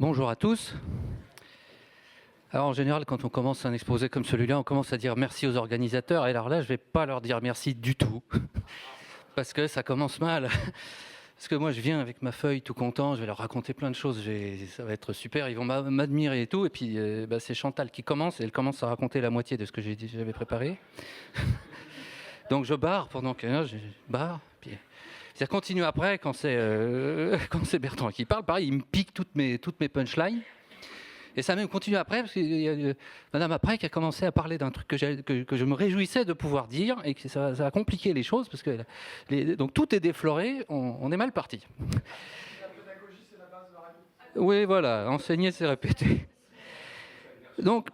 Bonjour à tous. Alors en général, quand on commence un exposé comme celui-là, on commence à dire merci aux organisateurs. Et alors là, je ne vais pas leur dire merci du tout, parce que ça commence mal. Parce que moi, je viens avec ma feuille tout content, je vais leur raconter plein de choses, ça va être super, ils vont m'admirer et tout. Et puis, c'est Chantal qui commence, et elle commence à raconter la moitié de ce que j'avais préparé. Donc je barre pendant que je barre. Puis ça continue après, quand c'est Bertrand qui parle. Pareil, il me pique toutes mes punchlines. Et ça même continue après, parce qu'il y a Madame après qui a commencé à parler d'un truc que je me réjouissais de pouvoir dire, et que ça a compliqué les choses, parce que donc tout est défloré, on est mal parti. La pédagogie, c'est la base de la radio. Oui, voilà, enseigner, c'est répéter. Donc,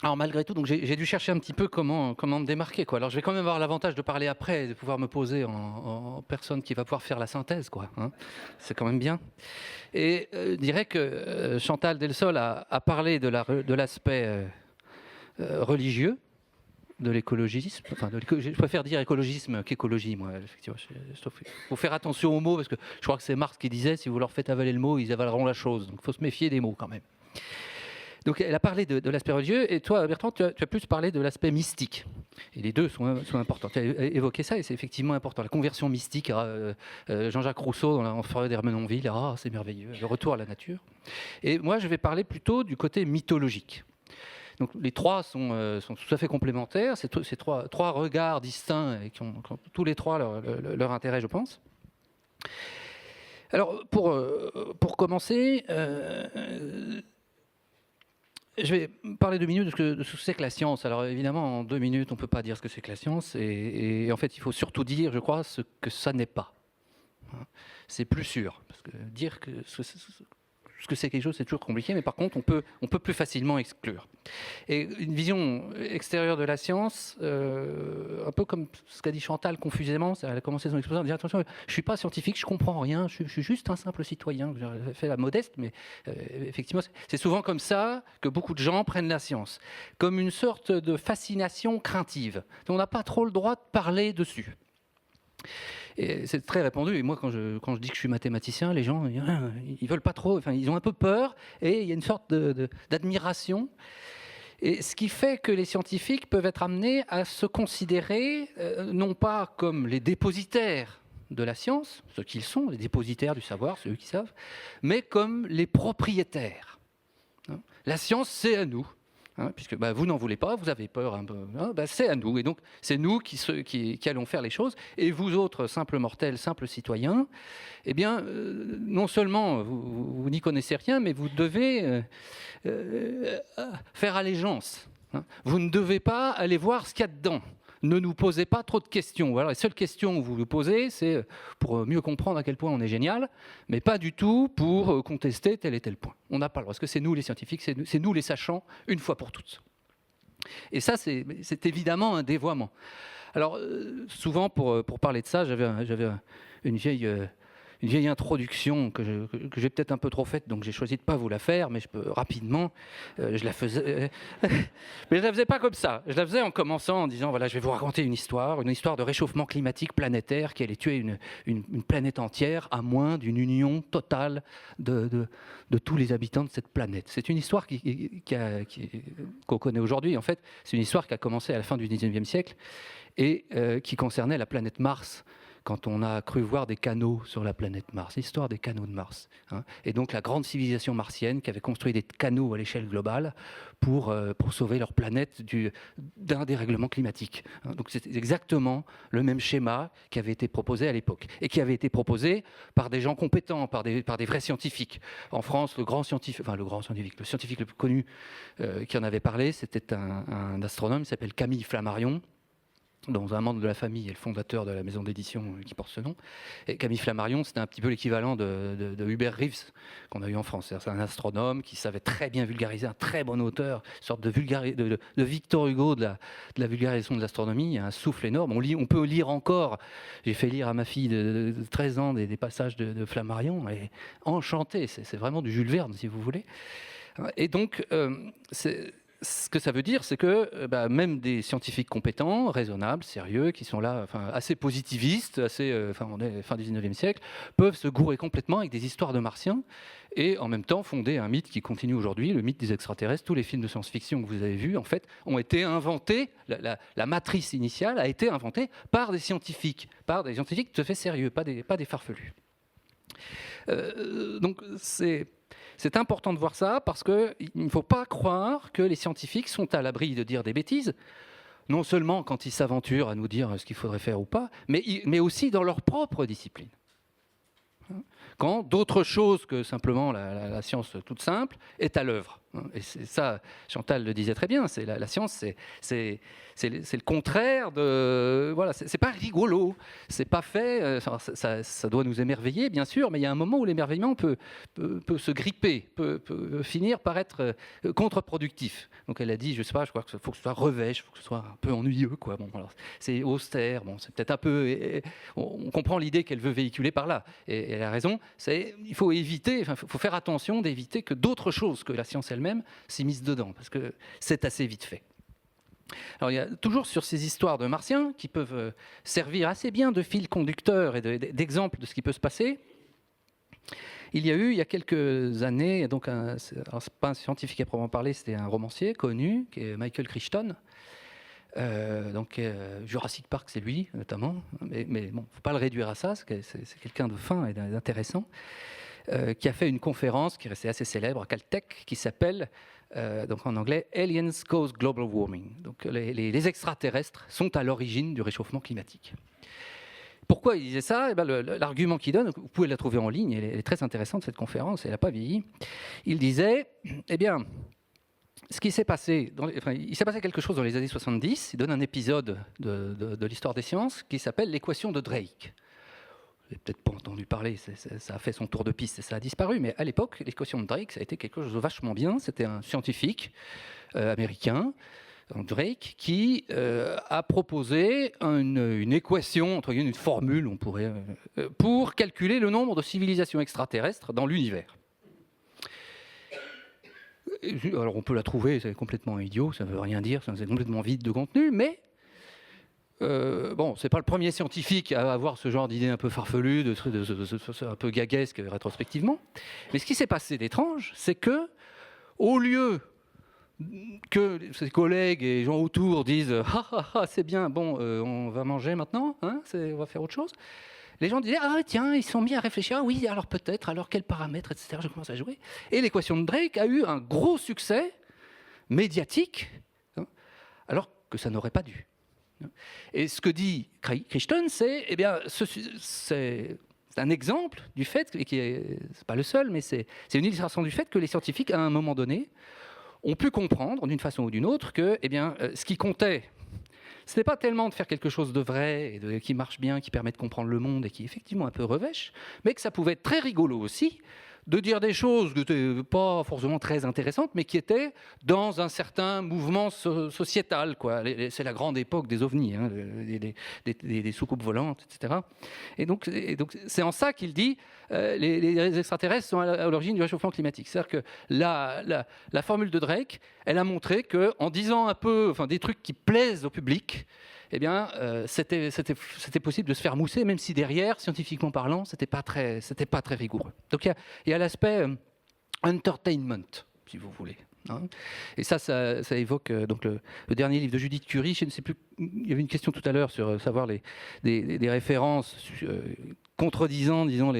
alors malgré tout, donc j'ai dû chercher un petit peu comment me démarquer, quoi. Alors je vais quand même avoir l'avantage de parler après, de pouvoir me poser en personne qui va pouvoir faire la synthèse, quoi. Hein. C'est quand même bien. Et je dirais que Chantal Delsol a parlé de l'aspect religieux de l'écologisme. Enfin, je préfère dire écologisme qu'écologie, moi. Effectivement, il faut faire attention aux mots, parce que je crois que c'est Marx qui disait, si vous leur faites avaler le mot, ils avaleront la chose. Donc il faut se méfier des mots quand même. Donc elle a parlé de l'aspect religieux, et toi, Bertrand, tu as plus parlé de l'aspect mystique. Et les deux sont importants. Tu as évoqué ça, et c'est effectivement important. La conversion mystique, Jean-Jacques Rousseau dans En forêt d'Ermenonville, c'est merveilleux, le retour à la nature. Et moi, je vais parler plutôt du côté mythologique. Donc les trois sont tout à fait complémentaires, c'est trois regards distincts, et qui ont tous les trois leur intérêt, je pense. Alors, pour commencer... je vais parler 2 minutes de ce que c'est que la science. Alors évidemment, en 2 minutes, on ne peut pas dire ce que c'est que la science. Et en fait, il faut surtout dire, je crois, ce que ça n'est pas. C'est plus sûr. Parce que dire que ce que c'est quelque chose, c'est toujours compliqué. Mais par contre, on peut plus facilement exclure. Et une vision extérieure de la science, un peu comme ce qu'a dit Chantal confusément, elle a commencé son exposé en disant attention, je ne suis pas scientifique, je ne comprends rien, je suis juste un simple citoyen. J'ai fait la modeste, mais effectivement, c'est souvent comme ça que beaucoup de gens prennent la science, comme une sorte de fascination craintive. On n'a pas trop le droit de parler dessus. Et c'est très répandu. Et moi, quand je dis que je suis mathématicien, les gens, ils veulent pas trop. Enfin, ils ont un peu peur. Et il y a une sorte d'admiration. Et ce qui fait que les scientifiques peuvent être amenés à se considérer non pas comme les dépositaires de la science, ceux qu'ils sont, les dépositaires du savoir, ceux qui savent, mais comme les propriétaires. La science, c'est à nous. Puisque vous n'en voulez pas, vous avez peur un peu, c'est à nous. Et donc, c'est nous qui allons faire les choses. Et vous autres, simples mortels, simples citoyens, eh bien, non seulement vous n'y connaissez rien, mais vous devez faire allégeance. Vous ne devez pas aller voir ce qu'il y a dedans. Ne nous posez pas trop de questions. Alors, les seules questions que vous vous posez, c'est pour mieux comprendre à quel point on est génial, mais pas du tout pour contester tel et tel point. On n'a pas le droit, parce que c'est nous les scientifiques, c'est nous les sachants, une fois pour toutes. Et ça, c'est évidemment un dévoiement. Alors, souvent, pour parler de ça, j'avais une vieille introduction que j'ai peut-être un peu trop faite, donc j'ai choisi de ne pas vous la faire, mais je peux rapidement, je la faisais... mais je ne la faisais pas comme ça. Je la faisais en commençant en disant, voilà, je vais vous raconter une histoire de réchauffement climatique planétaire qui allait tuer une planète entière à moins d'une union totale de tous les habitants de cette planète. C'est une histoire qu'on connaît aujourd'hui. En fait, c'est une histoire qui a commencé à la fin du 19e siècle et qui concernait la planète Mars, quand on a cru voir des canaux sur la planète Mars, l'histoire des canaux de Mars. Et donc la grande civilisation martienne qui avait construit des canaux à l'échelle globale pour sauver leur planète d'un dérèglement climatique. Donc c'est exactement le même schéma qui avait été proposé à l'époque, et qui avait été proposé par des gens compétents, par des vrais scientifiques. En France, le scientifique le plus connu qui en avait parlé, c'était un astronome qui s'appelle Camille Flammarion, dont un membre de la famille est le fondateur de la maison d'édition qui porte ce nom. Et Camille Flammarion, c'était un petit peu l'équivalent de Hubert Reeves qu'on a eu en France. C'est un astronome qui savait très bien vulgariser, un très bon auteur, une sorte de Victor Hugo de la vulgarisation de l'astronomie. Il y a un souffle énorme. On peut lire encore, j'ai fait lire à ma fille de 13 ans des passages de Flammarion, et enchanté, c'est vraiment du Jules Verne, si vous voulez. Et donc, ce que ça veut dire, c'est que même des scientifiques compétents, raisonnables, sérieux, qui sont là, assez positivistes, on est fin du 19e siècle, peuvent se gourer complètement avec des histoires de martiens et en même temps fonder un mythe qui continue aujourd'hui, le mythe des extraterrestres. Tous les films de science-fiction que vous avez vus, en fait, ont été inventés, la matrice initiale a été inventée par des scientifiques tout à fait sérieux, pas des farfelus. Donc c'est important de voir ça parce qu'il ne faut pas croire que les scientifiques sont à l'abri de dire des bêtises, non seulement quand ils s'aventurent à nous dire ce qu'il faudrait faire ou pas, mais aussi dans leur propre discipline. Quand d'autre chose que simplement la science toute simple est à l'œuvre. Et c'est ça, Chantal le disait très bien, c'est la science, c'est le contraire de... Voilà, c'est pas rigolo, c'est pas fait, ça doit nous émerveiller, bien sûr, mais il y a un moment où l'émerveillement peut se gripper, peut finir par être contre-productif. Donc elle a dit, je sais pas, je crois qu'il faut que ce soit revêche, il faut que ce soit un peu ennuyeux, quoi. Bon, alors, c'est austère, bon, c'est peut-être un peu... on comprend l'idée qu'elle veut véhiculer par là, et elle a raison, il faut éviter, il faut faire attention d'éviter que d'autres choses que la science elle-même s'immiscent dedans, parce que c'est assez vite fait. Alors il y a toujours sur ces histoires de martiens qui peuvent servir assez bien de fil conducteur et d'exemple de ce qui peut se passer. Il y a quelques années, donc c'est pas un scientifique à proprement parler, c'était un romancier connu, qui est Michael Crichton. Jurassic Park, c'est lui notamment, mais bon, faut pas le réduire à ça, c'est quelqu'un de fin et d'intéressant, qui a fait une conférence qui est restée assez célèbre à Caltech, qui s'appelle, donc en anglais, Aliens Cause Global Warming. Donc les extraterrestres sont à l'origine du réchauffement climatique. Pourquoi il disait ça? L'argument qu'il donne, vous pouvez la trouver en ligne, elle est très intéressante cette conférence, elle n'a pas vieilli. Il disait, ce qui s'est passé, il s'est passé quelque chose dans les années 70. Il donne un épisode de l'histoire des sciences qui s'appelle l'équation de Drake. Vous n'avez peut-être pas entendu parler, ça a fait son tour de piste et ça a disparu, mais à l'époque, l'équation de Drake, ça a été quelque chose de vachement bien. C'était un scientifique américain, Drake, qui a proposé une équation, entre guillemets, une formule, on pourrait, pour calculer le nombre de civilisations extraterrestres dans l'univers. Alors on peut la trouver, c'est complètement idiot, ça ne veut rien dire, c'est complètement vide de contenu, mais c'est pas le premier scientifique à avoir ce genre d'idée un peu farfelue, un peu gaguesque rétrospectivement. Mais ce qui s'est passé d'étrange, c'est que au lieu que ses collègues et les gens autour disent c'est bien, bon, on va manger maintenant, hein, on va faire autre chose. Les gens disaient, tiens, ils sont mis à réfléchir, oui, alors peut-être, alors quels paramètres, etc. Je commence à jouer. Et l'équation de Drake a eu un gros succès médiatique, hein, alors que ça n'aurait pas dû. Et ce que dit Crichton, c'est un exemple du fait, et c'est pas le seul, mais c'est une illustration du fait que les scientifiques, à un moment donné, ont pu comprendre, d'une façon ou d'une autre, que ce qui comptait, ce n'est pas tellement de faire quelque chose de vrai, et qui marche bien, qui permet de comprendre le monde et qui est effectivement un peu revêche, mais que ça pouvait être très rigolo aussi de dire des choses qui n'étaient pas forcément très intéressantes, mais qui étaient dans un certain mouvement sociétal, quoi. C'est la grande époque des ovnis, hein, des soucoupes volantes, etc. Et donc c'est en ça qu'il dit les extraterrestres sont à l'origine du réchauffement climatique. C'est-à-dire que la formule de Drake, elle a montré qu'en disant un peu, des trucs qui plaisent au public, c'était possible de se faire mousser, même si derrière, scientifiquement parlant, c'était pas très rigoureux. Donc il y a l'aspect entertainment, si vous voulez. Hein. Et ça évoque donc le dernier livre de Judith Curry. Je ne sais plus. Il y avait une question tout à l'heure sur savoir des références contredisant, disons,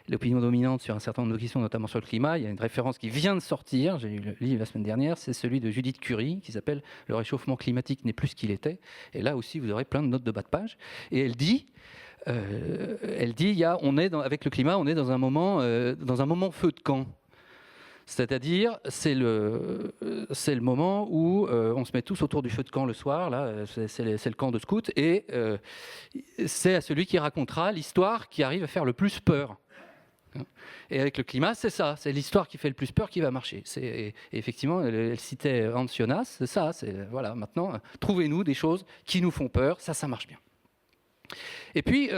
l'opinion dominante sur un certain nombre de questions, notamment sur le climat. Il y a une référence qui vient de sortir, j'ai lu le livre la semaine dernière, c'est celui de Judith Curry, qui s'appelle « Le réchauffement climatique n'est plus ce qu'il était ». Et là aussi, vous aurez plein de notes de bas de page. Et elle dit, avec le climat, on est dans un moment feu de camp. C'est-à-dire, c'est le moment où on se met tous autour du feu de camp le soir, là, c'est le camp de scouts, et c'est à celui qui racontera l'histoire qui arrive à faire le plus peur. Et avec le climat, c'est ça, c'est l'histoire qui fait le plus peur qui va marcher. Et effectivement, elle citait Hans Jonas, c'est ça, voilà, maintenant, trouvez-nous des choses qui nous font peur, ça marche bien. Et puis,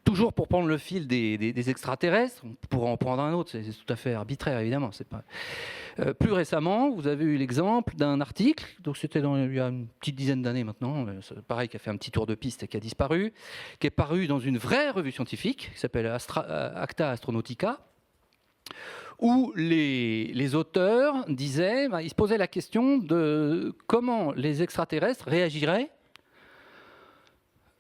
toujours pour prendre le fil des extraterrestres, on pourrait en prendre un autre, c'est tout à fait arbitraire évidemment. C'est pas... plus récemment, vous avez eu l'exemple d'un article, donc c'était il y a une petite dizaine d'années maintenant, pareil, qui a fait un petit tour de piste et qui a disparu, qui est paru dans une vraie revue scientifique qui s'appelle Acta Astronautica, où les auteurs disaient, ils se posaient la question de comment les extraterrestres réagiraient.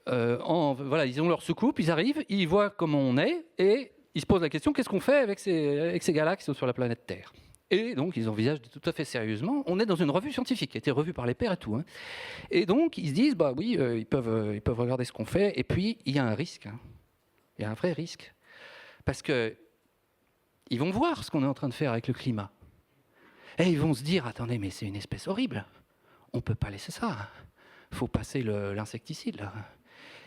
Voilà, ils ont leur soucoupe, ils arrivent, ils voient comment on est, et ils se posent la question, qu'est-ce qu'on fait avec ces gars-là qui sont sur la planète Terre? Et donc, ils envisagent tout à fait sérieusement. On est dans une revue scientifique, qui a été revue par les pairs et tout. Hein. Et donc, ils se disent, bah oui, ils peuvent regarder ce qu'on fait. Et puis, il y a un risque. Hein. Il y a un vrai risque. Parce que ils vont voir ce qu'on est en train de faire avec le climat. Et ils vont se dire, attendez, mais c'est une espèce horrible. On ne peut pas laisser ça. Il faut passer l'insecticide, là.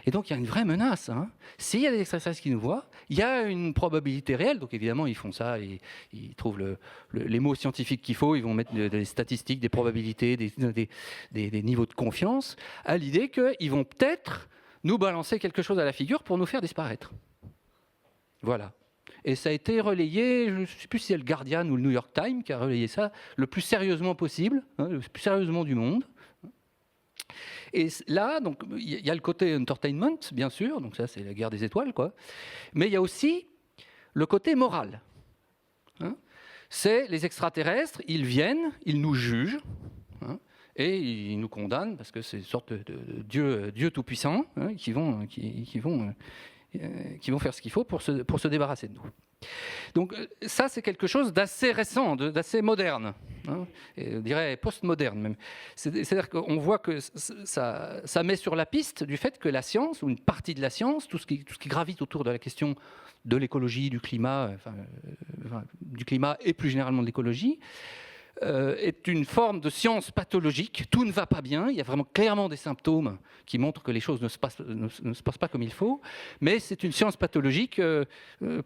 Et donc, il y a une vraie menace. Hein. S'il y a des extraterrestres qui nous voient, il y a une probabilité réelle. Donc, évidemment, ils font ça, ils trouvent les mots scientifiques qu'il faut, ils vont mettre des statistiques, des probabilités, des niveaux de confiance, à l'idée qu'ils vont peut-être nous balancer quelque chose à la figure pour nous faire disparaître. Voilà. Et ça a été relayé, je ne sais plus si c'est le Guardian ou le New York Times qui a relayé ça le plus sérieusement possible, hein, le plus sérieusement du monde. Et là, donc, il y a le côté entertainment, bien sûr, donc ça, c'est la guerre des étoiles, quoi. Mais il y a aussi le côté moral. Hein. C'est les extraterrestres, ils viennent, ils nous jugent, hein, et ils nous condamnent parce que c'est une sorte de Dieu tout-puissant, hein, qui vont faire ce qu'il faut pour se débarrasser de nous. Donc ça, c'est quelque chose d'assez récent, d'assez moderne, hein, et on dirait postmoderne même. C'est-à-dire qu'on voit que ça met sur la piste du fait que la science, ou une partie de la science, tout ce qui gravite autour de la question de l'écologie, du climat, du climat et plus généralement de l'écologie, est une forme de science pathologique. Tout ne va pas bien. Il y a vraiment clairement des symptômes qui montrent que les choses ne se passent pas comme il faut. Mais c'est une science pathologique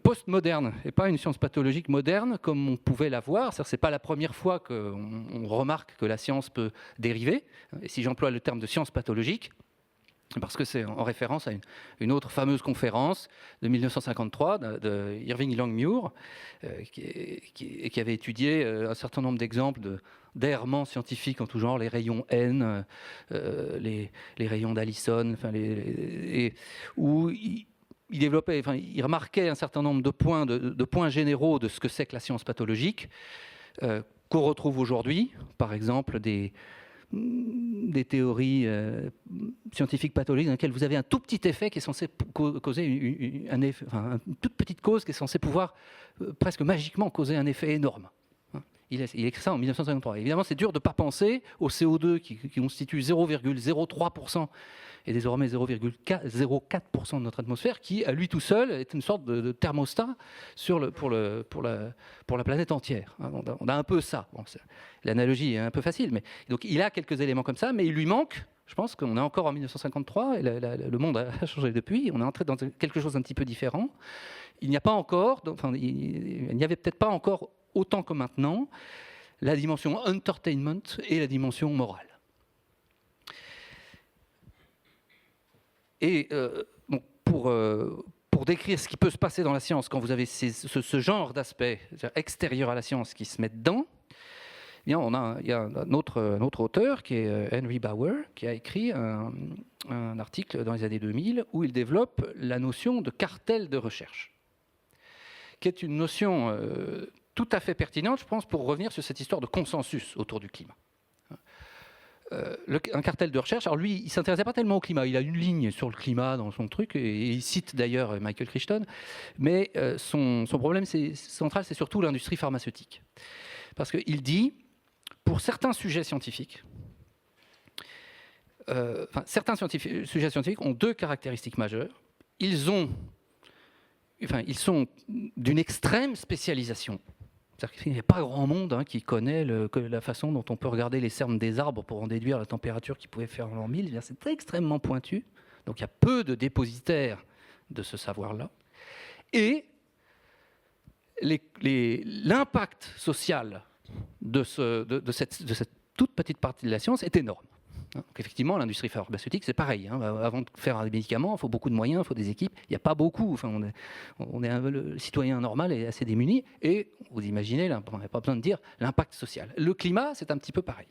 post-moderne et pas une science pathologique moderne comme on pouvait la voir. Ce n'est pas la première fois qu'on remarque que la science peut dériver. Et si j'emploie le terme de science pathologique, parce que c'est en référence à une autre fameuse conférence de 1953 de Irving Langmuir, qui avait étudié un certain nombre d'exemples d'errements scientifiques en tout genre, les rayons N, les rayons d'Allison, où il développait, il remarquait un certain nombre de points généraux de ce que c'est que la science pathologique, qu'on retrouve aujourd'hui, par exemple des théories scientifiques pathologiques dans lesquelles vous avez un tout petit effet qui est censé causer une toute petite cause qui est censée pouvoir presque magiquement causer un effet énorme. Il écrit ça en 1953. Évidemment, c'est dur de ne pas penser au CO2 qui constitue 0,03% et désormais 0,04% de notre atmosphère, qui, à lui tout seul, est une sorte de thermostat pour la planète entière. On a un peu ça. Bon, l'analogie est un peu facile, mais donc il a quelques éléments comme ça, mais il lui manque. Je pense qu'on est encore en 1953, et le monde a changé depuis. On est entré dans quelque chose d'un petit peu différent. Il n'y a pas encore, il n'y avait peut-être pas encore autant que maintenant, la dimension entertainment et la dimension morale. Et pour décrire ce qui peut se passer dans la science quand vous avez ce genre d'aspect extérieur à la science qui se met dedans, eh bien, il y a un autre auteur qui est Henry Bauer, qui a écrit un article dans les années 2000 où il développe la notion de cartel de recherche, qui est une notion tout à fait pertinente, je pense, pour revenir sur cette histoire de consensus autour du climat. Un cartel de recherche, alors lui, il ne s'intéressait pas tellement au climat, il a une ligne sur le climat dans son truc, et il cite d'ailleurs Michael Crichton, mais son problème central, c'est surtout l'industrie pharmaceutique. Parce qu'il dit, pour certains sujets scientifiques, sujets scientifiques ont deux caractéristiques majeures. Ils sont d'une extrême spécialisation. C'est-à-dire qu'il n'y a pas grand monde qui connaît la façon dont on peut regarder les cernes des arbres pour en déduire la température qu'ils pouvaient faire en l'an 1000. C'est extrêmement pointu. Donc il y a peu de dépositaires de ce savoir-là. Et l'impact social de cette toute petite partie de la science est énorme. Donc effectivement, l'industrie pharmaceutique, c'est pareil. Avant de faire des médicaments, il faut beaucoup de moyens, il faut des équipes. Il n'y a pas beaucoup. Enfin, le citoyen normal est assez démuni. Et vous imaginez, on n'a pas besoin de dire, l'impact social. Le climat, c'est un petit peu pareil.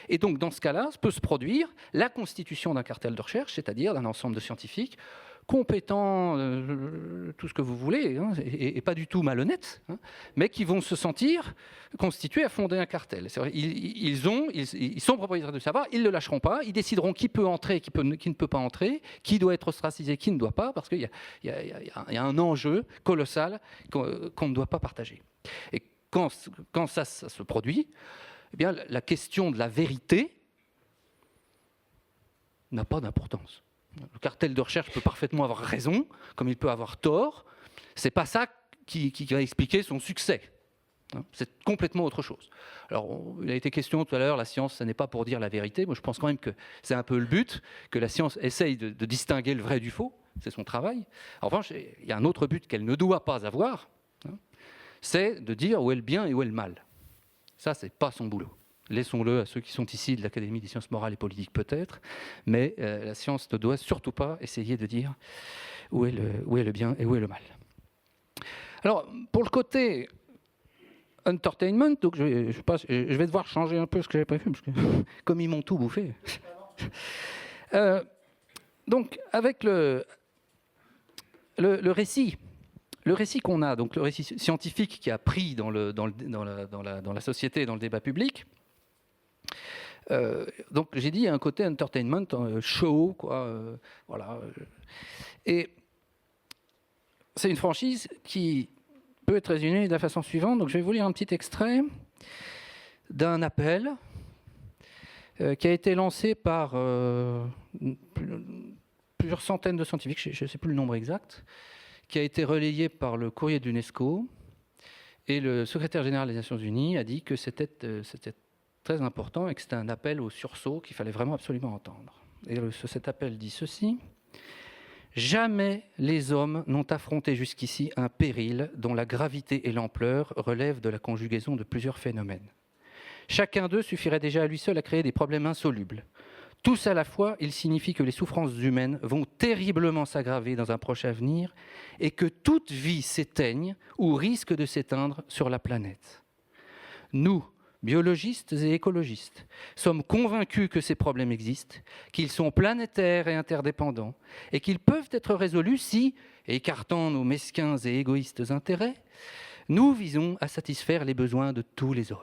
Et donc, dans ce cas-là, peut se produire la constitution d'un cartel de recherche, c'est-à-dire d'un ensemble de scientifiques compétents, tout ce que vous voulez, et pas du tout malhonnêtes, mais qui vont se sentir constitués à fonder un cartel. C'est vrai, ils sont propriétaires du savoir, ils ne le lâcheront pas, ils décideront qui peut entrer, qui ne peut pas entrer, qui doit être ostracisé, qui ne doit pas, parce qu'il y a un enjeu colossal qu'on ne doit pas partager. Et quand ça se produit, eh bien, la question de la vérité n'a pas d'importance. Le cartel de recherche peut parfaitement avoir raison, comme il peut avoir tort. Ce n'est pas ça qui va expliquer son succès. C'est complètement autre chose. Alors, il a été question tout à l'heure, la science, ce n'est pas pour dire la vérité. Moi, je pense quand même que c'est un peu le but, que la science essaye de distinguer le vrai du faux. C'est son travail. En revanche, il y a un autre but qu'elle ne doit pas avoir, c'est de dire où est le bien et où est le mal. Ça, ce n'est pas son boulot. Laissons-le à ceux qui sont ici de l'Académie des sciences morales et politiques peut-être, mais la science ne doit surtout pas essayer de dire où est le bien et où est le mal. Alors, pour le côté entertainment, donc je vais devoir changer un peu ce que j'avais prévu, parce que comme ils m'ont tout bouffé. Donc, avec le récit. Le récit qu'on a, donc le récit scientifique qui a pris dans la société et dans le débat public, donc j'ai dit il y a un côté entertainment, show, quoi, voilà. Et c'est une franchise qui peut être résumée de la façon suivante. Donc je vais vous lire un petit extrait d'un appel qui a été lancé par plusieurs centaines de scientifiques, je ne sais plus le nombre exact, qui a été relayé par le courrier de l'UNESCO. Et le secrétaire général des Nations Unies a dit que c'était très important et que c'était un appel au sursaut qu'il fallait vraiment absolument entendre. Et cet appel dit ceci: « Jamais les hommes n'ont affronté jusqu'ici un péril dont la gravité et l'ampleur relèvent de la conjugaison de plusieurs phénomènes. Chacun d'eux suffirait déjà à lui seul à créer des problèmes insolubles. Tous à la fois, il signifie que les souffrances humaines vont terriblement s'aggraver dans un proche avenir et que toute vie s'éteigne ou risque de s'éteindre sur la planète. Nous, biologistes et écologistes, sommes convaincus que ces problèmes existent, qu'ils sont planétaires et interdépendants, et qu'ils peuvent être résolus si, écartant nos mesquins et égoïstes intérêts, nous visons à satisfaire les besoins de tous les hommes.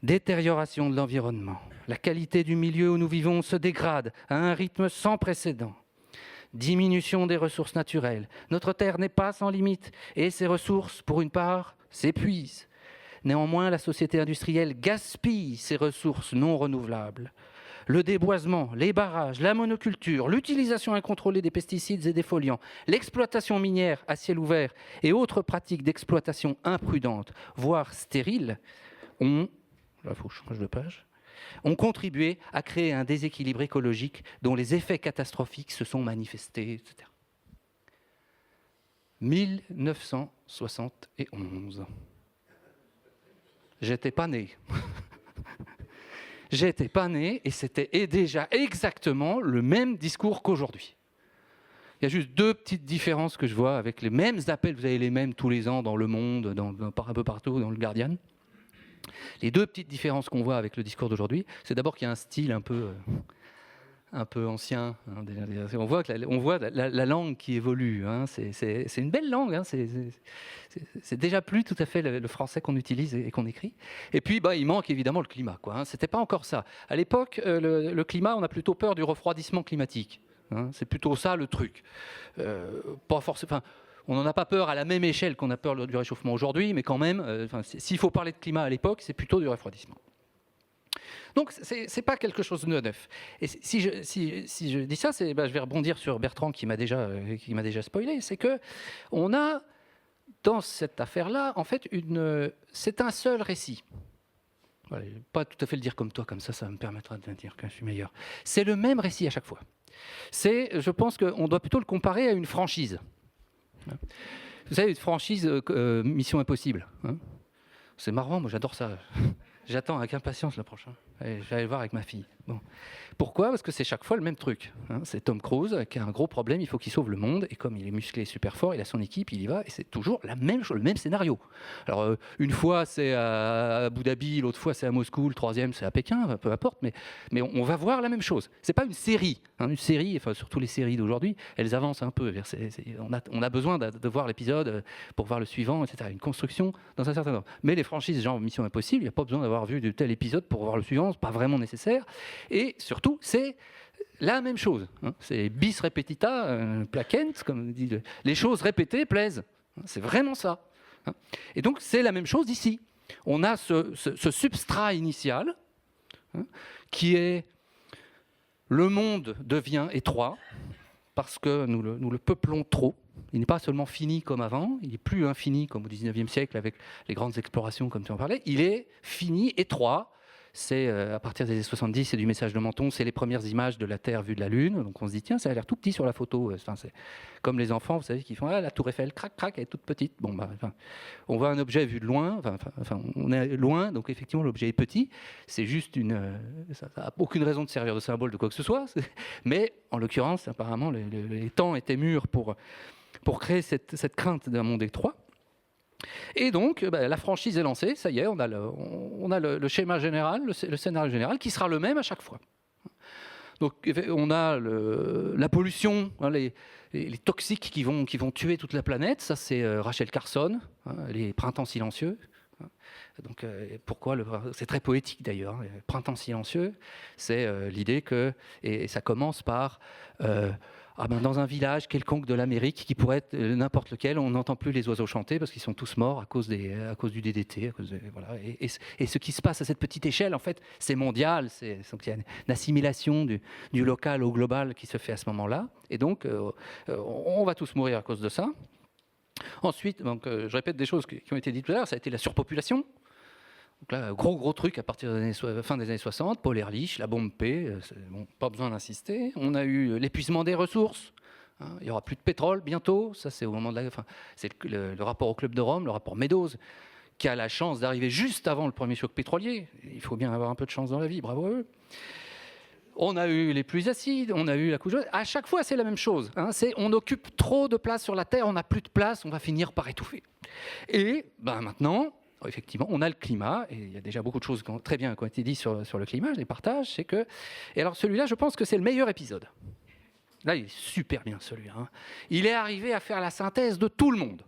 Détérioration de l'environnement, la qualité du milieu où nous vivons se dégrade à un rythme sans précédent. Diminution des ressources naturelles, notre Terre n'est pas sans limite, et ses ressources, pour une part, s'épuisent. Néanmoins, la société industrielle gaspille ses ressources non renouvelables. Le déboisement, les barrages, la monoculture, l'utilisation incontrôlée des pesticides et des foliants, l'exploitation minière à ciel ouvert et autres pratiques d'exploitation imprudentes, voire stériles, ont contribué à créer un déséquilibre écologique dont les effets catastrophiques se sont manifestés, etc. 1971. J'étais pas né. J'étais pas né et c'était déjà exactement le même discours qu'aujourd'hui. Il y a juste deux petites différences que je vois avec les mêmes appels, vous avez les mêmes tous les ans dans Le Monde, un peu partout, dans le Guardian. Les deux petites différences qu'on voit avec le discours d'aujourd'hui, c'est d'abord qu'il y a un style un peu ancien. On voit la langue qui évolue. C'est une belle langue. C'est déjà plus tout à fait le français qu'on utilise et qu'on écrit. Et puis, il manque évidemment le climat. C'était pas encore ça. À l'époque, le climat, on a plutôt peur du refroidissement climatique. C'est plutôt ça le truc. Pas forcément. On n'en a pas peur à la même échelle qu'on a peur du réchauffement aujourd'hui, mais quand même, s'il faut parler de climat à l'époque, c'est plutôt du refroidissement. Donc, ce n'est pas quelque chose de neuf. Et si je dis ça, je vais rebondir sur Bertrand qui m'a déjà spoilé, c'est qu'on a, dans cette affaire-là, en fait, c'est un seul récit. Voilà, je ne vais pas tout à fait le dire comme toi, comme ça me permettra de dire que je suis meilleur. C'est le même récit à chaque fois. Je pense qu'on doit plutôt le comparer à une franchise. Vous savez, une franchise Mission Impossible. C'est marrant, moi j'adore ça. J'attends avec impatience le prochain. Allez, je vais aller le voir avec ma fille. Bon. Pourquoi ? Parce que c'est chaque fois le même truc. C'est Tom Cruise qui a un gros problème, il faut qu'il sauve le monde. Et comme il est musclé, super fort, il a son équipe, il y va. Et c'est toujours la même chose, le même scénario. Alors, une fois, c'est à Abu Dhabi, l'autre fois, c'est à Moscou, le troisième, c'est à Pékin, peu importe. Mais on va voir la même chose. C'est pas une série. Une série, enfin, surtout les séries d'aujourd'hui, elles avancent un peu. On a besoin de voir l'épisode pour voir le suivant, etc. Une construction dans un certain ordre. Mais les franchises, genre Mission Impossible, il n'y a pas besoin d'avoir vu de tel épisode pour voir le suivant, c'est pas vraiment nécessaire. Et surtout, c'est la même chose. C'est bis repetita, placent, comme dit les choses répétées plaisent. C'est vraiment ça. Et donc, c'est la même chose ici. On a ce substrat initial qui est le monde devient étroit parce que nous le peuplons trop. Il n'est pas seulement fini comme avant, il n'est plus infini comme au XIXe siècle avec les grandes explorations comme tu en parlais. Il est fini, étroit. C'est à partir des années 70, c'est du message de Menton, c'est les premières images de la Terre vue de la Lune. Donc on se dit, tiens, ça a l'air tout petit sur la photo. Enfin, c'est comme les enfants, vous savez, qui font la tour Eiffel, crac, crac, elle est toute petite. Bon, on voit un objet vu de loin, on est loin, donc effectivement l'objet est petit. C'est juste ça n'a aucune raison de servir de symbole de quoi que ce soit. Mais en l'occurrence, apparemment, les temps étaient mûrs pour créer cette crainte d'un monde étroit. Et donc, la franchise est lancée, ça y est, on a le schéma général, le scénario général, qui sera le même à chaque fois. Donc, on a la pollution, les toxiques qui vont tuer toute la planète. Ça, c'est Rachel Carson, les printemps silencieux. Donc, pourquoi c'est très poétique d'ailleurs. Les printemps silencieux, c'est l'idée que, et ça commence par dans un village quelconque de l'Amérique qui pourrait être n'importe lequel, on n'entend plus les oiseaux chanter parce qu'ils sont tous morts à cause du DDT. Voilà. Et ce qui se passe à cette petite échelle, en fait, c'est mondial. Donc, il y a une assimilation du local au global qui se fait à ce moment-là. Et donc, on va tous mourir à cause de ça. Ensuite, je répète des choses qui ont été dites tout à l'heure, ça a été la surpopulation. Donc là, gros truc à partir des fin des années 60, Paul Ehrlich, la bombe P, pas besoin d'insister. On a eu l'épuisement des ressources. Il n'y aura plus de pétrole bientôt. Ça, c'est au moment de c'est le rapport au Club de Rome, le rapport Meadows, qui a la chance d'arriver juste avant le premier choc pétrolier. Il faut bien avoir un peu de chance dans la vie, bravo à eux. On a eu les pluies acides, on a eu la couche d'ozone. À chaque fois, c'est la même chose. On occupe trop de place sur la Terre, on n'a plus de place, on va finir par étouffer. Et maintenant, effectivement, on a le climat, et il y a déjà beaucoup de choses très bien qui ont été dites sur le climat, je les partage. Et alors celui-là, je pense que c'est le meilleur épisode. Là, il est super bien celui-là. Il est arrivé à faire la synthèse de tout le monde.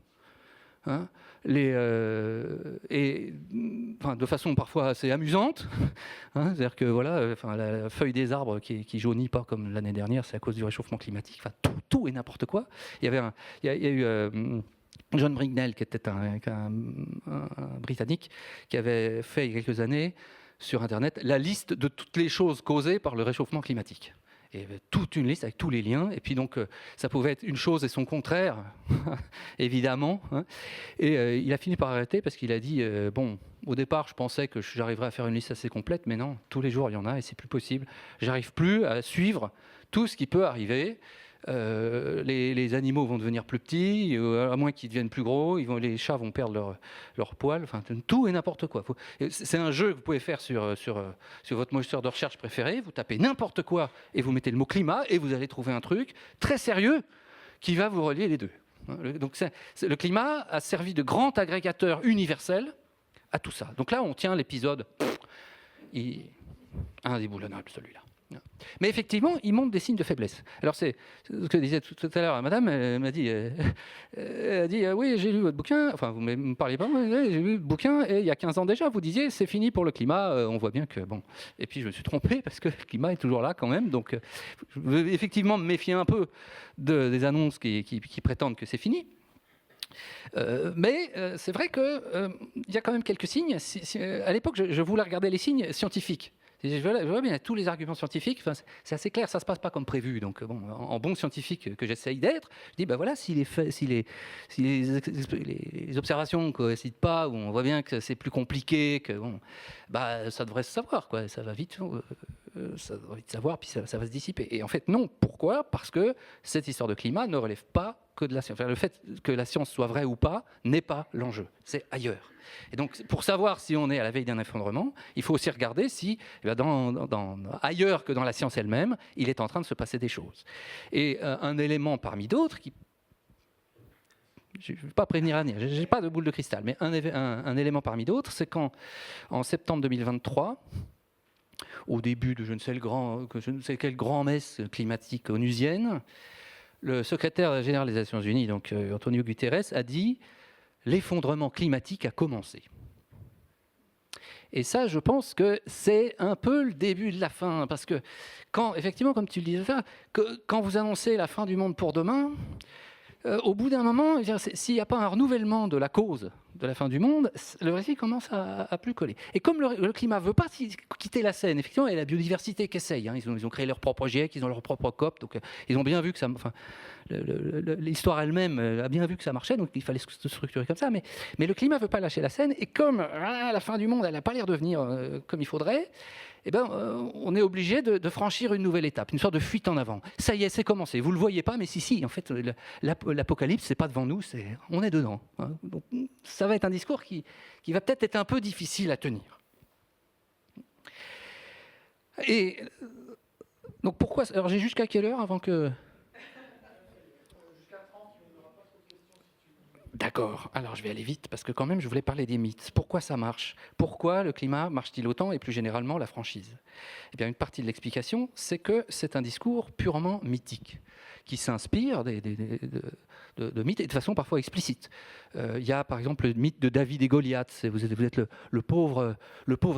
De façon parfois assez amusante. C'est-à-dire que la feuille des arbres qui jaunit pas comme l'année dernière, c'est à cause du réchauffement climatique. Tout et n'importe quoi. Il y a eu John Brignell, qui était un Britannique, qui avait fait il y a quelques années sur Internet la liste de toutes les choses causées par le réchauffement climatique. Et il y avait toute une liste avec tous les liens. Et puis donc, ça pouvait être une chose et son contraire, évidemment. Et il a fini par arrêter parce qu'il a dit, au départ, je pensais que j'arriverais à faire une liste assez complète, mais non, tous les jours, il y en a et c'est plus possible. J'arrive plus à suivre tout ce qui peut arriver. Les animaux vont devenir plus petits, à moins qu'ils deviennent plus gros, les chats vont perdre leur poil, tout et n'importe quoi. C'est un jeu que vous pouvez faire sur votre moteur de recherche préféré, vous tapez n'importe quoi et vous mettez le mot climat et vous allez trouver un truc très sérieux qui va vous relier les deux. Donc le climat a servi de grand agrégateur universel à tout ça. Donc là on tient l'épisode indéboulonnable celui-là. Mais effectivement, il montre des signes de faiblesse. Alors c'est ce que disait tout à l'heure, madame, elle m'a dit, oui, j'ai lu votre bouquin, enfin vous ne me parliez pas, j'ai lu le bouquin, et il y a 15 ans déjà, vous disiez, c'est fini pour le climat, on voit bien que, bon, et puis je me suis trompé, parce que le climat est toujours là quand même, donc je veux effectivement me méfier un peu des annonces qui prétendent que c'est fini. Mais c'est vrai qu'il y a quand même quelques signes. À l'époque, je voulais regarder les signes scientifiques. Je vois bien tous les arguments scientifiques, c'est assez clair, ça ne se passe pas comme prévu. Donc, en bon scientifique que j'essaye d'être, je dis, si les observations ne coïncident pas, où on voit bien que c'est plus compliqué, que ça devrait se savoir, quoi, ça va vite. ça va vite savoir, puis ça va se dissiper. Et en fait, non. Pourquoi ? Parce que cette histoire de climat ne relève pas que de la science. Enfin, le fait que la science soit vraie ou pas n'est pas l'enjeu. C'est ailleurs. Et donc, pour savoir si on est à la veille d'un effondrement, il faut aussi regarder si, ailleurs que dans la science elle-même, il est en train de se passer des choses. Et un élément parmi d'autres qui... Je ne veux pas prévenir l'avenir, je n'ai pas de boule de cristal, mais un élément parmi d'autres, c'est qu'en septembre 2023, au début de je ne sais quelle grand-messe climatique onusienne, le secrétaire général des Nations Unies, donc Antonio Guterres, a dit « l'effondrement climatique a commencé ». Et ça, je pense que c'est un peu le début de la fin, parce que effectivement, comme tu le disais, quand vous annoncez la fin du monde pour demain, au bout d'un moment, s'il n'y a pas un renouvellement de la cause de la fin du monde, le récit commence à plus coller. Et comme le climat ne veut pas quitter la scène, effectivement, il y a la biodiversité qui essaye. Hein. Ils ont créé leur propre GIEC, ils ont leur propre COP, donc ils ont bien vu que ça... Enfin, l'histoire elle-même a bien vu que ça marchait, donc il fallait se structurer comme ça. Mais le climat ne veut pas lâcher la scène, et comme la fin du monde, elle n'a pas l'air de venir comme il faudrait, on est obligé de franchir une nouvelle étape, une sorte de fuite en avant. Ça y est, c'est commencé. Vous ne le voyez pas, mais si, en fait, l'apocalypse, ce n'est pas devant nous, on est dedans. Hein. Donc, ça va être un discours qui va peut-être être un peu difficile à tenir. Et donc pourquoi... Alors j'ai jusqu'à quelle heure avant que... Jusqu'à 30, mais il n'y aura pas trop de questions si tu veux. D'accord, alors je vais aller vite parce que quand même je voulais parler des mythes. Pourquoi ça marche ? Pourquoi le climat marche-t-il autant et plus généralement la franchise ? Eh bien une partie de l'explication, c'est que c'est un discours purement mythique qui s'inspire de mythes et de façon parfois explicite. Il y a par exemple le mythe de David et Goliath. Vous êtes le pauvre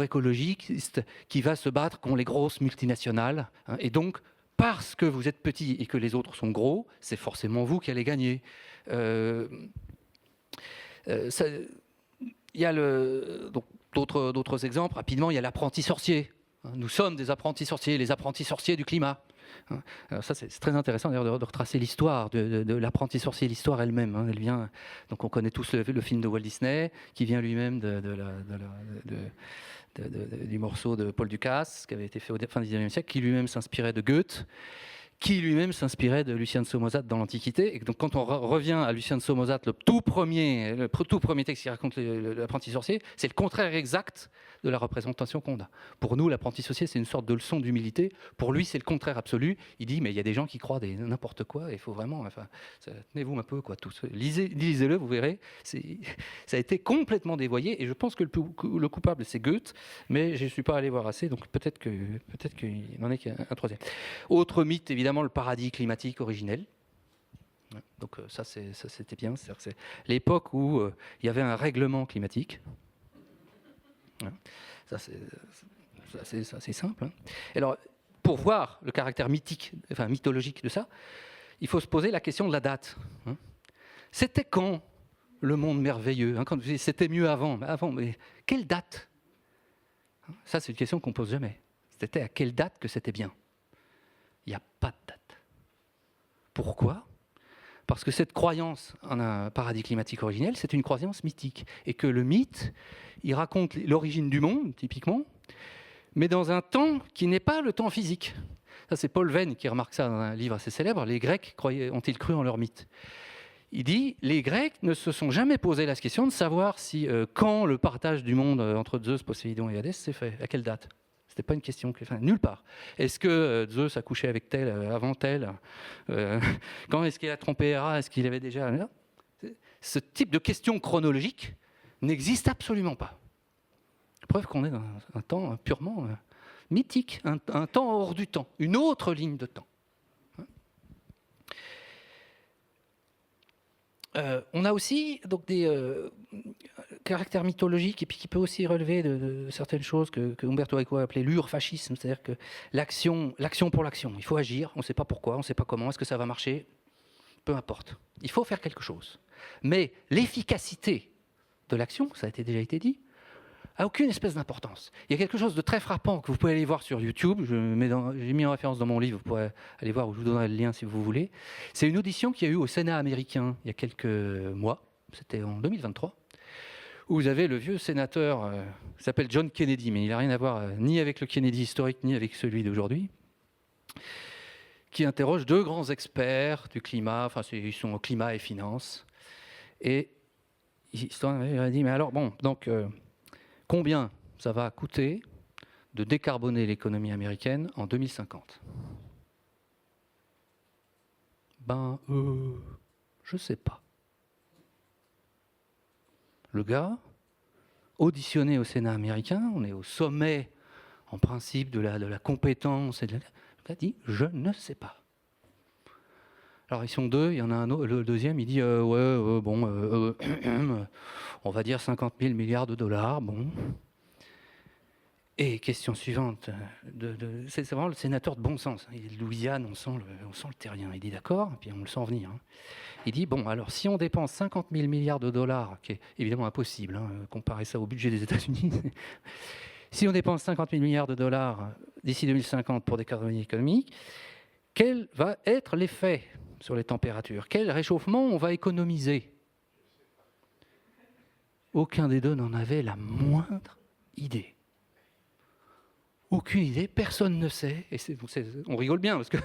écologiste qui va se battre contre les grosses multinationales. Hein, et donc, parce que vous êtes petit et que les autres sont gros, c'est forcément vous qui allez gagner. Il y a d'autres exemples. Rapidement, il y a l'apprenti sorcier. Nous sommes des apprentis sorciers, les apprentis sorciers du climat. Alors ça, c'est très intéressant d'ailleurs de retracer l'histoire de l'apprenti sorcier, l'histoire elle-même. Hein, elle vient, donc on connaît tous le film de Walt Disney, qui vient lui-même du morceau de Paul Dukas, qui avait été fait au fin du XIXe siècle, qui lui-même s'inspirait de Goethe, qui lui-même s'inspirait de Lucien de Samosate dans l'Antiquité. Et donc, quand on revient à Lucien de Samosate, le tout premier texte qui raconte l'apprenti sorcier, c'est le contraire exact de la représentation qu'on a. Pour nous, l'apprenti sorcier, c'est une sorte de leçon d'humilité. Pour lui, c'est le contraire absolu. Il dit, mais il y a des gens qui croient n'importe quoi, et il faut vraiment... Enfin, tenez-vous un peu, quoi, tous. Lisez-le, vous verrez. Ça a été complètement dévoyé, et je pense que le coupable, c'est Goethe, mais je ne suis pas allé voir assez, donc peut-être qu'il n'en est qu'un troisième. Autre mythe, évidemment, le paradis climatique originel. Donc ça c'était bien. C'est l'époque où il y avait un règlement climatique. Ça c'est simple. Hein. Alors, pour voir le caractère mythologique de ça, il faut se poser la question de la date. Hein. C'était quand le monde merveilleux, hein, quand vous dites c'était mieux avant, mais quelle date? Ça, c'est une question qu'on ne pose jamais. C'était à quelle date que c'était bien? Il n'y a pas de date. Pourquoi? Parce que cette croyance en un paradis climatique originel, c'est une croyance mythique. Et que le mythe, il raconte l'origine du monde, typiquement, mais dans un temps qui n'est pas le temps physique. Ça, c'est Paul Venn qui remarque ça dans un livre assez célèbre. Les Grecs ont-ils cru en leur mythe? Il dit, les Grecs ne se sont jamais posé la question de savoir si, quand le partage du monde entre Zeus, Poséidon et Hadès s'est fait, à quelle date? Ce n'était pas une question, nulle part. Est-ce que Zeus a couché avec tel avant tel? Quand est-ce qu'il a trompé Héra? Est-ce qu'il avait déjà... Ce type de question chronologique n'existe absolument pas. Preuve qu'on est dans un temps purement mythique, un temps hors du temps, une autre ligne de temps. On a aussi donc, des caractères mythologiques et puis qui peut aussi relever de certaines choses que Umberto Eco a appelé l'urfascisme, c'est-à-dire que l'action pour l'action. Il faut agir, on ne sait pas pourquoi, on ne sait pas comment, est-ce que ça va marcher? Peu importe. Il faut faire quelque chose. Mais l'efficacité de l'action, ça a déjà été dit, a aucune espèce d'importance. Il y a quelque chose de très frappant que vous pouvez aller voir sur YouTube. J'ai mis en référence dans mon livre, vous pourrez aller voir, ou je vous donnerai le lien si vous voulez. C'est une audition qu'il y a eu au Sénat américain il y a quelques mois, c'était en 2023, où vous avez le vieux sénateur qui s'appelle John Kennedy, mais il n'a rien à voir ni avec le Kennedy historique, ni avec celui d'aujourd'hui, qui interroge deux grands experts du climat, enfin ils sont au climat et finance, et il a dit, mais alors bon, donc combien ça va coûter de décarboner l'économie américaine en 2050 ? Je sais pas. Le gars, auditionné au Sénat américain, on est au sommet, en principe, de la compétence. Le gars dit, je ne sais pas. Alors, ils sont deux, il y en a un autre, le deuxième, il dit, on va dire 50 000 milliards de dollars, bon. Et question suivante, c'est vraiment le sénateur de bon sens. Il est de Louisiane, on sent le terrien. Il dit d'accord, et puis on le sent venir. Il dit, bon, alors si on dépense 50 000 milliards de dollars, qui est évidemment impossible, comparer ça au budget des États-Unis, si on dépense 50 000 milliards de dollars d'ici 2050 pour décarboner l'économie, quel va être l'effet sur les températures ? Quel réchauffement on va économiser ? Aucun des deux n'en avait la moindre idée. Aucune idée, personne ne sait. Et on rigole bien parce que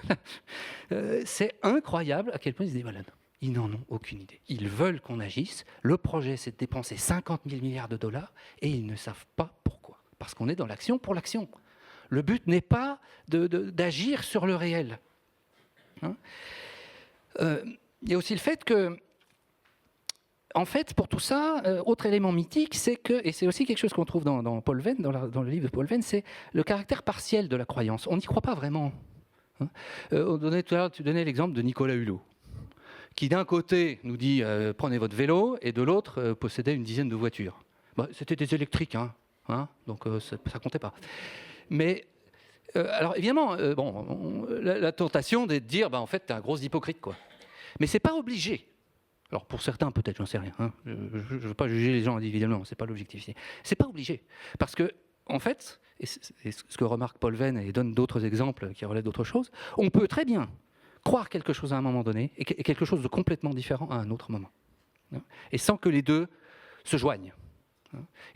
c'est incroyable à quel point ils se disent voilà, ils n'en ont aucune idée. Ils veulent qu'on agisse. Le projet, c'est de dépenser 50 000 milliards de dollars et ils ne savent pas pourquoi. Parce qu'on est dans l'action pour l'action. Le but n'est pas d'agir sur le réel. Il y a aussi le fait que, en fait, pour tout ça, autre élément mythique, c'est que, et c'est aussi quelque chose qu'on trouve dans Paul Venn, dans le livre de Paul Venn, c'est le caractère partiel de la croyance. On n'y croit pas vraiment. Tout à l'heure, tu donnais l'exemple de Nicolas Hulot, qui d'un côté nous dit prenez votre vélo, et de l'autre possédait une dizaine de voitures. C'était des électriques, donc ça comptait pas. Mais alors évidemment, la tentation est de dire, en fait, t'es un gros hypocrite, quoi. Mais c'est pas obligé. Alors pour certains peut-être, j'en sais rien. Je ne veux pas juger les gens individuellement, c'est pas l'objectif. C'est pas obligé, parce que en fait, et c'est ce que remarque Paul Venn et donne d'autres exemples qui relèvent d'autres choses, on peut très bien croire quelque chose à un moment donné et quelque chose de complètement différent à un autre moment, et sans que les deux se joignent.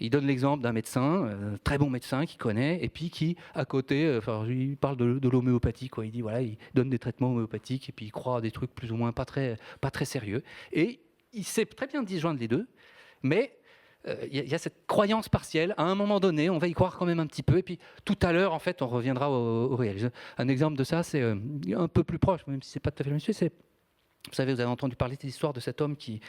Il donne l'exemple d'un médecin, très bon médecin qu'il connaît, et puis qui, à côté, il parle de l'homéopathie, quoi. Il dit voilà, il donne des traitements homéopathiques, et puis il croit à des trucs plus ou moins pas très sérieux. Et il sait très bien disjoindre les deux, mais il y a cette croyance partielle. À un moment donné, on va y croire quand même un petit peu, et puis tout à l'heure, en fait, on reviendra au réel. Un exemple de ça, c'est un peu plus proche, même si c'est pas tout à fait le même sujet, c'est... Vous savez, vous avez entendu parler de l'histoire de cet homme qui,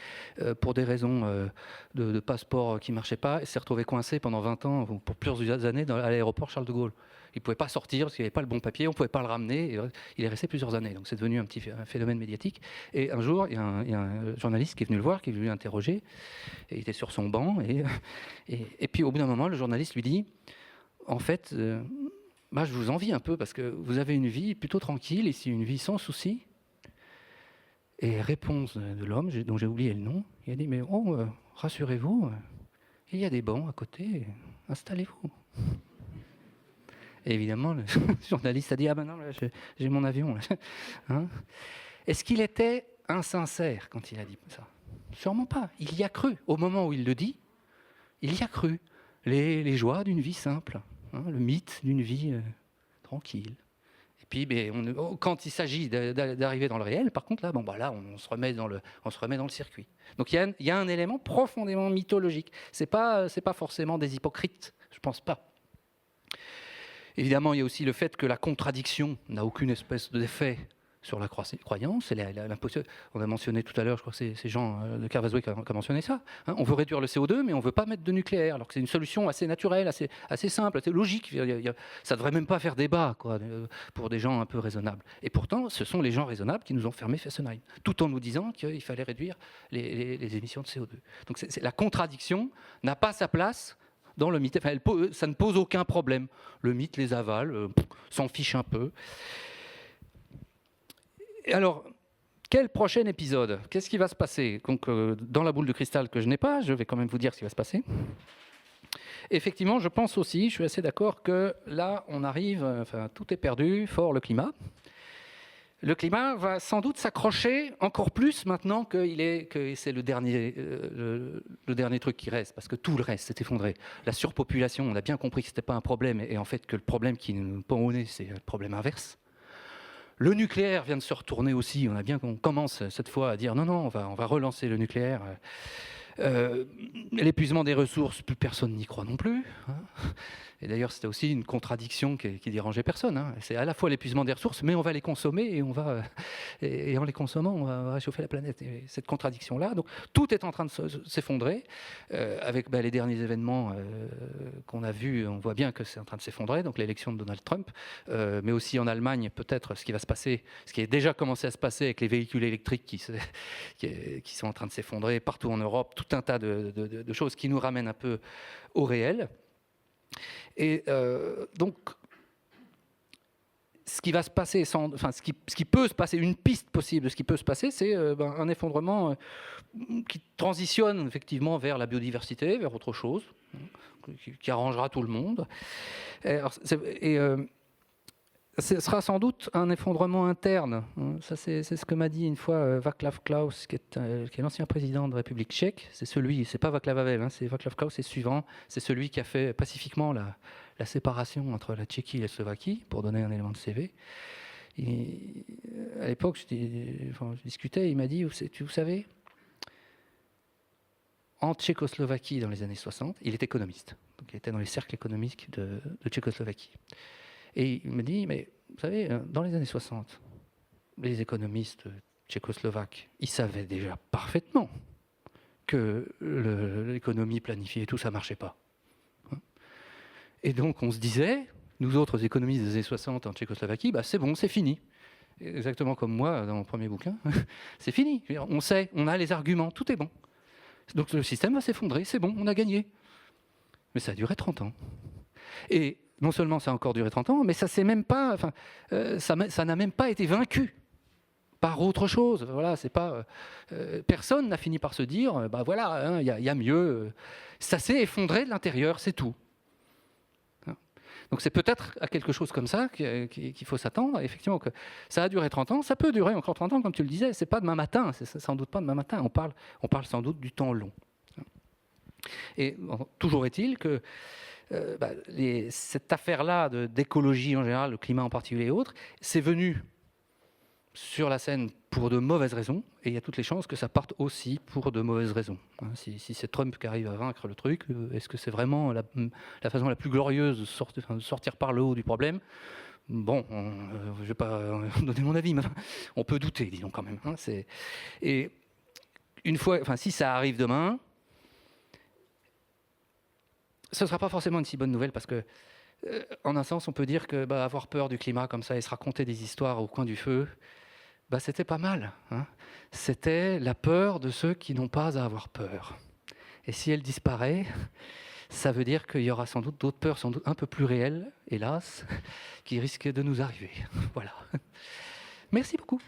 pour des raisons de passeport qui ne marchaient pas, s'est retrouvé coincé pendant 20 ans, pour plusieurs années, à l'aéroport Charles de Gaulle. Il ne pouvait pas sortir parce qu'il n'avait pas le bon papier, on ne pouvait pas le ramener. Et il est resté plusieurs années. Donc c'est devenu un phénomène médiatique. Et un jour, il y a un journaliste qui est venu le voir, qui est venu l'interroger. Et il était sur son banc. Et puis au bout d'un moment, le journaliste lui dit « En fait, je vous envie un peu parce que vous avez une vie plutôt tranquille, ici une vie sans soucis. » Et réponse de l'homme, dont j'ai oublié le nom, il a dit « Mais rassurez-vous, il y a des bancs à côté, installez-vous. » Et évidemment, le journaliste a dit « Ah ben non, là, j'ai mon avion. » Est-ce qu'il était insincère quand il a dit ça ? Sûrement pas. Il y a cru. Au moment où il le dit, il y a cru. Les joies d'une vie simple, le mythe d'une vie tranquille. Puis, quand il s'agit d'arriver dans le réel, par contre, là, on se remet dans le circuit. Donc, il y a un élément profondément mythologique. C'est pas forcément des hypocrites, je pense pas. Évidemment, il y a aussi le fait que la contradiction n'a aucune espèce d'effet sur la croyance. On a mentionné tout à l'heure, je crois que c'est Jean de Carvazoué qui a mentionné ça. On veut réduire le CO2, mais on ne veut pas mettre de nucléaire, alors que c'est une solution assez naturelle, assez simple, assez logique. Ça ne devrait même pas faire débat, quoi, pour des gens un peu raisonnables. Et pourtant, ce sont les gens raisonnables qui nous ont fermé Fessenheim, tout en nous disant qu'il fallait réduire les émissions de CO2. Donc la contradiction n'a pas sa place dans le mythe. Enfin, ça ne pose aucun problème. Le mythe les avale, s'en fiche un peu. Et alors, quel prochain épisode ? Qu'est-ce qui va se passer ? Donc, dans la boule de cristal que je n'ai pas, je vais quand même vous dire ce qui va se passer. Effectivement, je pense aussi, je suis assez d'accord que là, on arrive, tout est perdu, fort le climat. le climat va sans doute s'accrocher encore plus maintenant que c'est le dernier truc qui reste, parce que tout le reste s'est effondré. La surpopulation, on a bien compris que ce n'était pas un problème, et en fait que le problème qui nous pend au nez, c'est le problème inverse. Le nucléaire vient de se retourner aussi, on commence cette fois à dire non, on va relancer le nucléaire. L'épuisement des ressources, plus personne n'y croit non plus. Et d'ailleurs, c'était aussi une contradiction qui dérangeait personne. C'est à la fois l'épuisement des ressources, mais on va les consommer et en les consommant, on va réchauffer la planète. Et cette contradiction-là, donc tout est en train de s'effondrer. Avec les derniers événements qu'on a vus, on voit bien que c'est en train de s'effondrer. Donc l'élection de Donald Trump, mais aussi en Allemagne, peut-être ce qui va se passer, ce qui a déjà commencé à se passer avec les véhicules électriques qui sont en train de s'effondrer partout en Europe, tout un tas de choses qui nous ramènent un peu au réel. Et donc, ce qui va se passer, ce qui peut se passer, une piste possible de ce qui peut se passer, c'est un effondrement qui transitionne effectivement vers la biodiversité, vers autre chose, qui arrangera tout le monde. Ce sera sans doute un effondrement interne. Ça, c'est ce que m'a dit une fois Václav Klaus, qui est l'ancien président de République tchèque. C'est pas Václav Havel, c'est Václav Klaus, c'est suivant. C'est celui qui a fait pacifiquement la séparation entre la Tchéquie et la Slovaquie, pour donner un élément de CV. Et à l'époque, je discutais, il m'a dit, vous savez, en Tchécoslovaquie dans les années 60, il est économiste. Donc il était dans les cercles économiques de Tchécoslovaquie. Et il me dit, mais vous savez, dans les années 60, les économistes tchécoslovaques, ils savaient déjà parfaitement que l'économie planifiée et tout, ça ne marchait pas. Et donc on se disait, nous autres économistes des années 60 en Tchécoslovaquie, c'est bon, c'est fini. Exactement comme moi dans mon premier bouquin, c'est fini. On sait, on a les arguments, tout est bon. Donc le système va s'effondrer, c'est bon, on a gagné. Mais ça a duré 30 ans. Et non seulement ça a encore duré 30 ans, mais ça n'a même pas été vaincu par autre chose. Voilà, c'est pas, personne n'a fini par se dire, il y a mieux. Ça s'est effondré de l'intérieur, c'est tout. Donc c'est peut-être à quelque chose comme ça qu'il faut s'attendre. Effectivement, que ça a duré 30 ans, ça peut durer encore 30 ans, comme tu le disais. C'est pas demain matin, c'est sans doute pas demain matin. On parle sans doute du temps long. Et toujours est-il que cette affaire-là d'écologie en général, le climat en particulier et autres, c'est venu sur la scène pour de mauvaises raisons, et il y a toutes les chances que ça parte aussi pour de mauvaises raisons. Si c'est Trump qui arrive à vaincre le truc, est-ce que c'est vraiment la façon la plus glorieuse de sortir par le haut du problème ? Bon, je ne vais pas donner mon avis, mais on peut douter, disons quand même. Et une fois, si ça arrive demain, ce ne sera pas forcément une si bonne nouvelle, parce que, en un sens, on peut dire que avoir peur du climat comme ça et se raconter des histoires au coin du feu, c'était pas mal. C'était la peur de ceux qui n'ont pas à avoir peur. Et si elle disparaît, ça veut dire qu'il y aura sans doute d'autres peurs, sans doute un peu plus réelles, hélas, qui risquent de nous arriver. Voilà. Merci beaucoup.